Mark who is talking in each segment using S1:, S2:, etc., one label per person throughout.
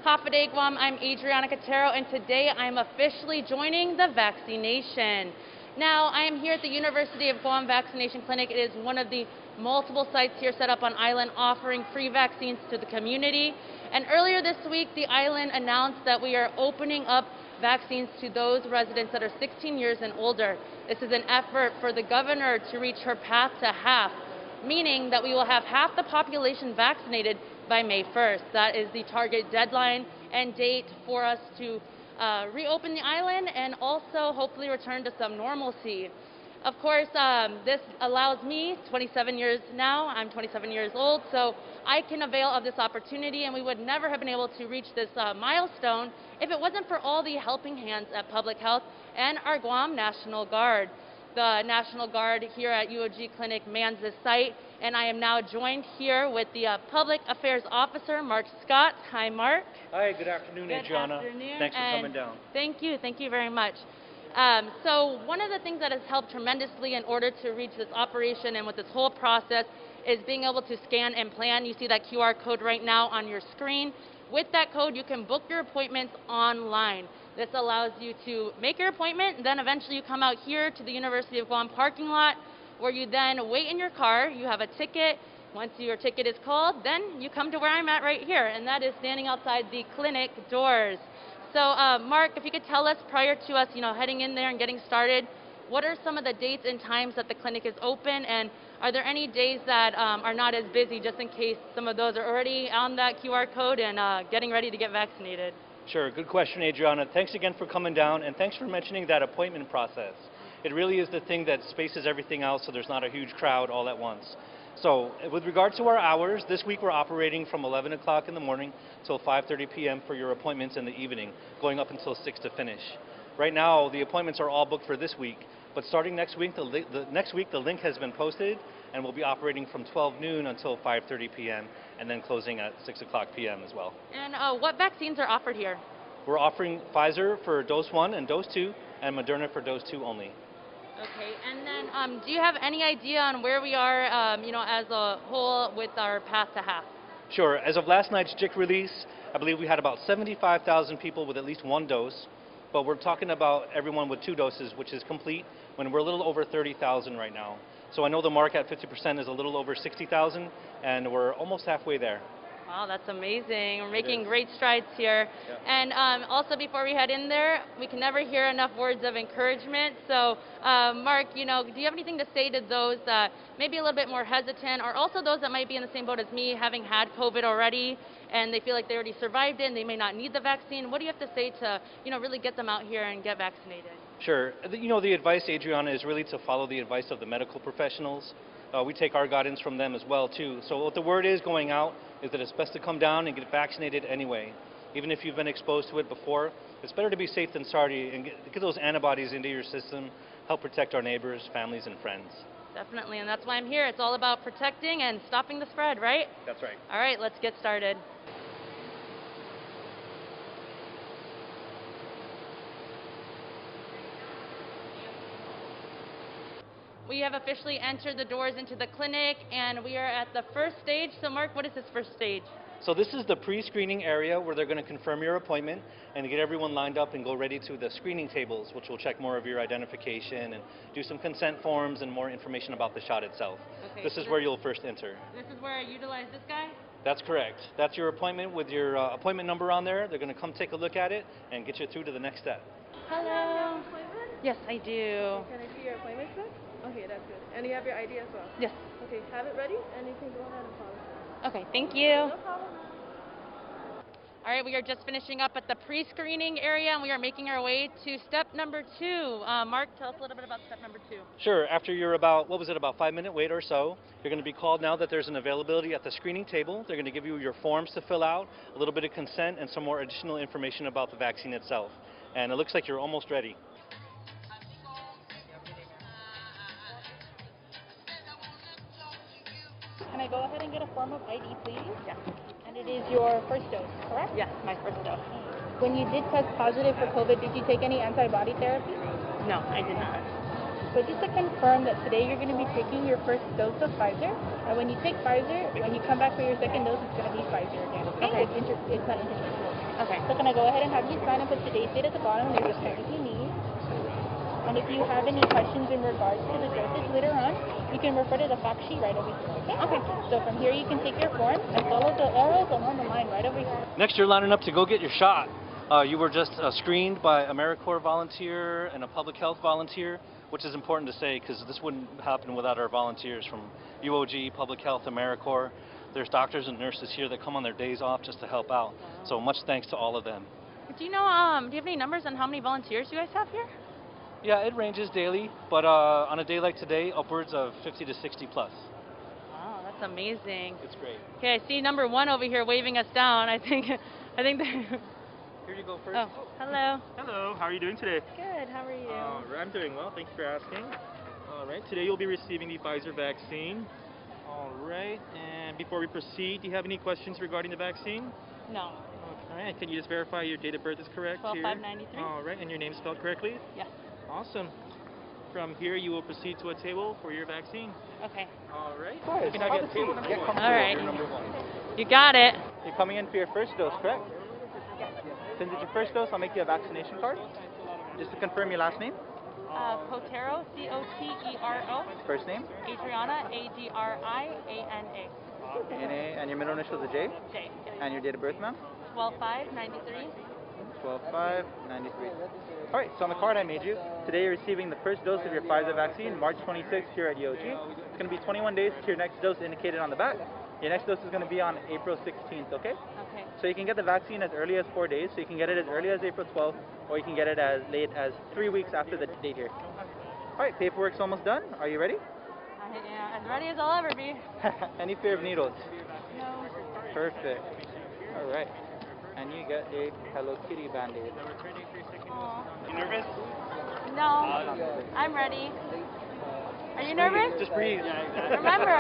S1: Day, KUAM. I'm Adriana Cotero, and today I'm officially joining the vaccination. Now, I am here at the University of KUAM Vaccination Clinic. It is one of the multiple sites here set up on island offering free vaccines to the community. And earlier this week, the island announced that we are opening up vaccines to those residents that are 16 years and older. This is an effort for the governor to reach her path to half, meaning that we will have half the population vaccinated by May 1st. That is the target deadline and date for us to reopen the island and also hopefully return to some normalcy. Of course, this allows me, 27 years now, I'm 27 years old, so I can avail of this opportunity, and we would never have been able to reach this milestone if it wasn't for all the helping hands at Public Health and our Guam National Guard. The National Guard here at UOG Clinic mans this site, and I am now joined here with the Public Affairs Officer, Mark Scott. Hi, Mark.
S2: Hi, good afternoon, Adriana.
S1: Good afternoon.
S2: Thanks for coming down.
S1: Thank you very much. So one of the things that has helped tremendously in order to reach this operation and with this whole process is being able to scan and plan. You see that QR code right now on your screen. With that code, you can book your appointments online. This allows you to make your appointment, then eventually you come out here to the University of Guam parking lot, where you then wait in your car. You have a ticket. Once your ticket is called, then you come to where I'm at right here, and that is standing outside the clinic doors. So Mark, if you could tell us prior to us, heading in there and getting started, what are some of the dates and times that the clinic is open, and are there any days that are not as busy, just in case some of those are already on that QR code and getting ready to get vaccinated?
S2: Sure, good question, Adriana. Thanks again for coming down, and thanks for mentioning that appointment process. It really is the thing that spaces everything out so there's not a huge crowd all at once. So with regard to our hours, this week we're operating from 11 o'clock in the morning till 5:30 p.m. for your appointments in the evening, going up until 6 to finish. Right now, the appointments are all booked for this week, but starting next week, the link has been posted, and we'll be operating from 12 noon until 5:30 p.m. and then closing at 6 o'clock p.m. as well.
S1: And what vaccines are offered here?
S2: We're offering Pfizer for dose 1 and dose 2, and Moderna for dose 2 only.
S1: Okay, and then do you have any idea on where we are, as a whole with our path to half?
S2: Sure. As of last night's JIC release, I believe we had about 75,000 people with at least one dose, but we're talking about everyone with 2 doses, which is complete, when we're a little over 30,000 right now. So I know the mark at 50% is a little over 60,000, and we're almost halfway there.
S1: Wow, that's amazing. We're making great strides here.
S2: Yeah.
S1: And also, before we head in there, we can never hear enough words of encouragement. So, Mark, do you have anything to say to those that may be a little bit more hesitant, or also those that might be in the same boat as me, having had COVID already, and they feel like they already survived it and they may not need the vaccine? What do you have to say to, really get them out here and get vaccinated?
S2: Sure. The advice, Adriana, is really to follow the advice of the medical professionals. We take our guidance from them as well, too. So what the word is going out is that it's best to come down and get vaccinated anyway. Even if you've been exposed to it before, it's better to be safe than sorry and get those antibodies into your system, help protect our neighbors, families, and friends.
S1: Definitely, and that's why I'm here. It's all about protecting and stopping the spread, right?
S2: That's right.
S1: All right, let's get started. We have officially entered the doors into the clinic, and we are at the first stage. So Mark, what is this first stage?
S2: So this is the pre-screening area where they're going to confirm your appointment and get everyone lined up and go ready to the screening tables, which will check more of your identification and do some consent forms and more information about the shot itself. Okay, this is where you'll first enter.
S1: This is where I utilize this guy?
S2: That's correct. That's your appointment with your appointment number on there. They're going to come take a look at it and get you through to the next step.
S1: Hello. Yes, I do.
S3: Can I see your appointment slip? Okay, that's good. And you have your ID as well?
S1: Yes.
S3: Okay, have it ready, and you can go ahead and follow.
S1: Okay, thank you.
S3: No problem.
S1: All right, we are just finishing up at the pre-screening area, and we are making our way to step number 2. Mark, tell us a little bit about step number 2.
S2: Sure. After you're about 5-minute wait or so, you're going to be called now that there's an availability at the screening table. They're going to give you your forms to fill out, a little bit of consent, and some more additional information about the vaccine itself. And it looks like you're almost ready.
S4: Can I go ahead and get a form of ID, please?
S1: Yes.
S4: And it is your first dose, correct?
S1: Yes, my first dose.
S4: When you did test positive for COVID, did you take any antibody therapy?
S1: No, I did not.
S4: So just to confirm that today you're going to be taking your first dose of Pfizer, and when you take Pfizer, when you come back for your second dose, it's going to be Pfizer again.
S1: Okay.
S4: It's not interchangeable.
S1: Okay.
S4: So can I go ahead and have you sign and put today's date at the bottom? There's a certain you need. And if you have any questions in regards to the dosage later on, you can refer to the fact sheet right over here, okay?
S1: Okay.
S4: So from here you can take your form and follow the arrows along the line right over here.
S2: Next, you're lining up to go get your shot. You were just screened by AmeriCorps volunteer and a public health volunteer, which is important to say because this wouldn't happen without our volunteers from UOG, Public Health, AmeriCorps. There's doctors and nurses here that come on their days off just to help out. So much thanks to all of them.
S1: Do you know, do you have any numbers on how many volunteers you guys have here?
S2: Yeah, it ranges daily, but on a day like today, upwards of 50 to 60 plus.
S1: Wow, that's amazing.
S2: It's great.
S1: Okay, I see number 1 over here waving us down. I think that...
S2: Here you go first.
S1: Oh, hello.
S5: Hello, how are you doing today?
S1: Good, how are you?
S5: I'm doing well, thanks for asking. All right, today you'll be receiving the Pfizer vaccine. All right, and before we proceed, do you have any questions regarding the vaccine?
S1: No.
S5: All right, can you just verify your date of birth is correct here?
S1: 12593.
S5: All right, and your name spelled correctly?
S1: Yes.
S5: Awesome. From here, you will proceed to a table for your vaccine.
S1: Okay.
S5: All right. You can now get table number 1.
S1: All right.
S2: You're number 1.
S1: You got it.
S6: You're coming in for your first dose, correct? Since it's your first dose, I'll make you a vaccination card. Just to confirm your last name,
S1: Cotero, Cotero.
S6: first name,
S1: Adriana, Adriana.
S6: and your middle initial is a J,
S1: J.
S6: and your date of birth, ma'am,
S1: 12593.
S6: 12/5/93. All right, so on the card I made you, today you're receiving the first dose of your Pfizer vaccine, March 26th here at UOG. It's going to be 21 days to your next dose indicated on the back. Your next dose is going to be on April 16th, okay?
S1: Okay.
S6: So you can get the vaccine as early as 4 days, so you can get it as early as April 12th, or you can get it as late as 3 weeks after the date here. All right, paperwork's almost done. Are you ready?
S1: Yeah, as ready as I'll ever be.
S6: Any fear of needles?
S1: No.
S6: Perfect. All right. And you get a Hello Kitty Band-Aid.
S1: Aw.
S5: You nervous?
S1: No. I'm ready. Are you nervous?
S5: Just breathe.
S1: Remember,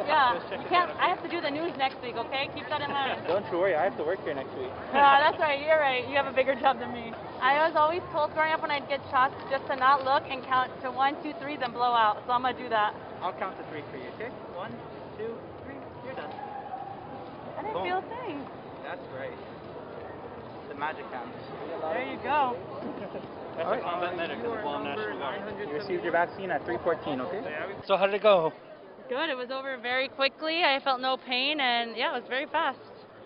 S1: yeah, you can't. I have to do the news next week, okay? Keep that in mind.
S6: Don't you worry, I have to work here next week.
S1: Yeah, that's right. You're right. You have a bigger job than me. I was always told growing up when I'd get shots just to not look and count to 1, 2, 3, then blow out. So I'm gonna do that.
S6: I'll count to 3 for you, okay? 1, 2, 3, you're done.
S1: I didn't
S6: Boom.
S1: feel a thing.
S6: That's right. The magic happens.
S1: There you go.
S5: That's
S6: All right.
S5: a combat medic in the Guam National Guard.
S6: You received your vaccine at 3:14, okay?
S2: So how did it go?
S1: Good. It was over very quickly. I felt no pain, and yeah, it was very fast.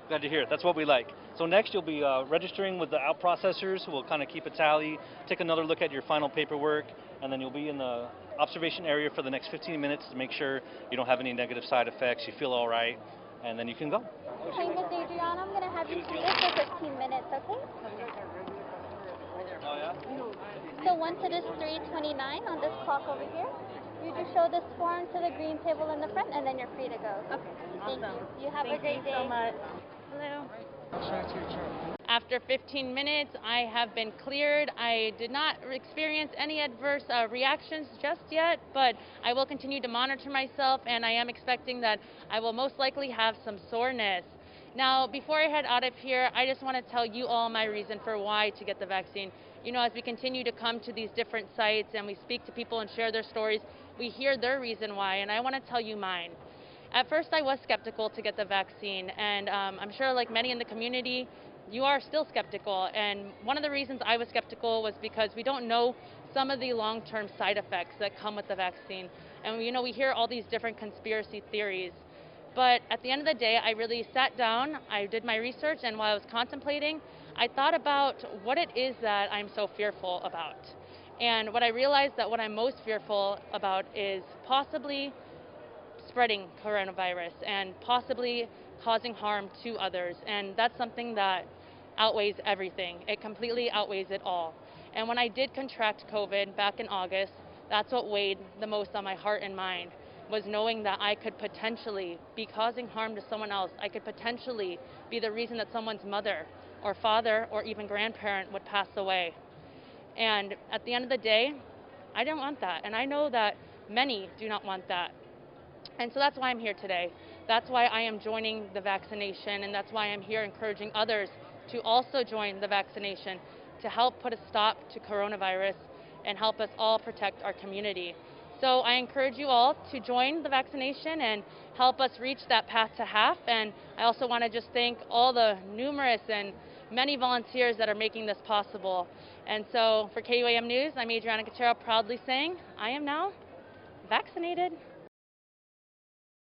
S2: Glad to hear it. That's what we like. So next you'll be registering with the out processors who will kind of keep a tally, take another look at your final paperwork, and then you'll be in the observation area for the next 15 minutes to make sure you don't have any negative side effects, you feel all right, and then you can go.
S7: Hi, Miss Adriana. I'm going to have you seated for 15 minutes, okay?
S2: Oh yeah?
S7: So once it is 3:29 on this clock over here, you just show this form to the green table in the front, and then you're free to go. Okay. Thank
S1: Awesome.
S7: you. You have a great day.
S1: so much. Hello. After 15 minutes, I have been cleared. I did not experience any adverse reactions just yet, but I will continue to monitor myself, and I am expecting that I will most likely have some soreness. Now, before I head out of here, I just want to tell you all my reason for why to get the vaccine. You know, as we continue to come to these different sites and we speak to people and share their stories, we hear their reason why, and I want to tell you mine. At first, I was skeptical to get the vaccine, and I'm sure like many in the community, you are still skeptical. And one of the reasons I was skeptical was because we don't know some of the long-term side effects that come with the vaccine. And you know, we hear all these different conspiracy theories. But at the end of the day, I really sat down, I did my research, and while I was contemplating, I thought about what it is that I'm so fearful about. And what I realized that what I'm most fearful about is possibly spreading coronavirus and possibly causing harm to others. And that's something that outweighs everything. It completely outweighs it all. And when I did contract COVID back in August, that's what weighed the most on my heart and mind, was knowing that I could potentially be causing harm to someone else. I could potentially be the reason that someone's mother or father or even grandparent would pass away. And at the end of the day, I don't want that. And I know that many do not want that. And so that's why I'm here today. That's why I am joining the vaccination, and that's why I'm here encouraging others to also join the vaccination to help put a stop to coronavirus and help us all protect our community. So I encourage you all to join the vaccination and help us reach that path to half. And I also want to just thank all the numerous and many volunteers that are making this possible. And so for KUAM News, I'm Adriana Cotero, proudly saying I am now vaccinated.